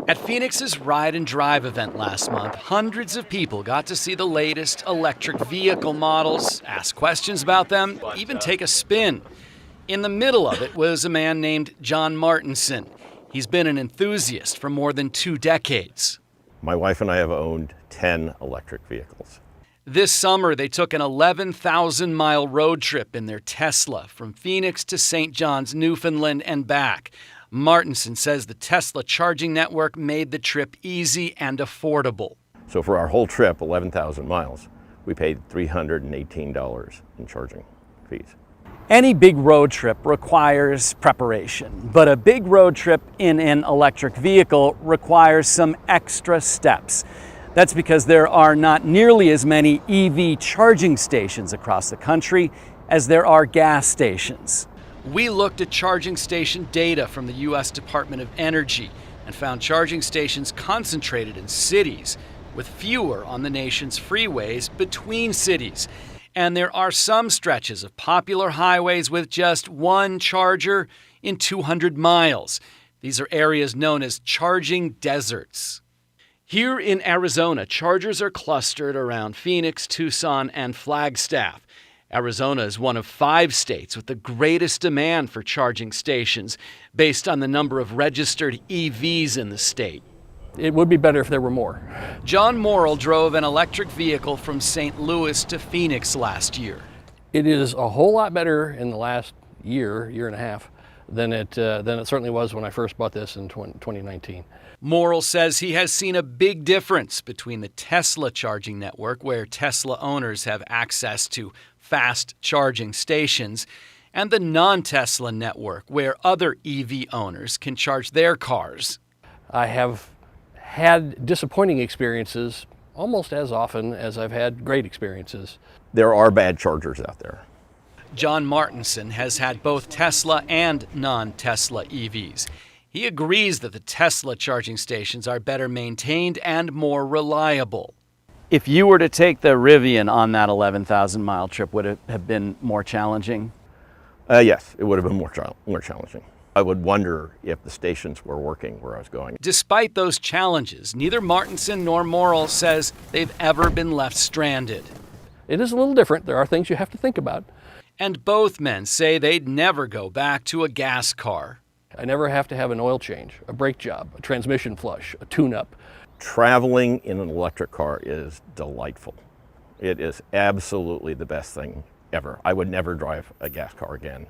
At Phoenix's Ride and Drive event last month, hundreds of people got to see the latest electric vehicle models, ask questions about them, even take a spin. In the middle of it was a man named John Martinson. He's been an enthusiast for more than 2 decades. My wife and I have owned 10 electric vehicles. This summer, they took an 11,000-mile road trip in their Tesla from Phoenix to St. John's, Newfoundland, and back. Martinson says the Tesla charging network made the trip easy and affordable. So for our whole trip, 11,000 miles, we paid $318 in charging fees. Any big road trip requires preparation, but a big road trip in an electric vehicle requires some extra steps. That's because there are not nearly as many EV charging stations across the country as there are gas stations. We looked at charging station data from the U.S. Department of Energy and found charging stations concentrated in cities, with fewer on the nation's freeways between cities. And there are some stretches of popular highways with just one charger in 200 miles. These are areas known as charging deserts. Here in Arizona, chargers are clustered around Phoenix, Tucson, and Flagstaff. Arizona is one of 5 states with the greatest demand for charging stations based on the number of registered EVs in the state. It would be better if there were more. John Morrill drove an electric vehicle from St. Louis to Phoenix last year. It is a whole lot better in the last year and a half than it certainly was when I first bought this in 2019. Morrill says he has seen a big difference between the Tesla charging network, where Tesla owners have access to fast charging stations, and the non-Tesla network, where other EV owners can charge their cars. I have had disappointing experiences almost as often as I've had great experiences. There are bad chargers out there. John Martinson has had both Tesla and non-Tesla EVs. He agrees that the Tesla charging stations are better maintained and more reliable. If you were to take the Rivian on that 11,000-mile trip, would it have been more challenging? Yes, it would have been more challenging. I would wonder if the stations were working where I was going. Despite those challenges, neither Martinson nor Morrill says they've ever been left stranded. It is a little different. There are things you have to think about. And both men say they'd never go back to a gas car. I never have to have an oil change, a brake job, a transmission flush, a tune-up. Traveling in an electric car is delightful. It is absolutely the best thing ever. I would never drive a gas car again.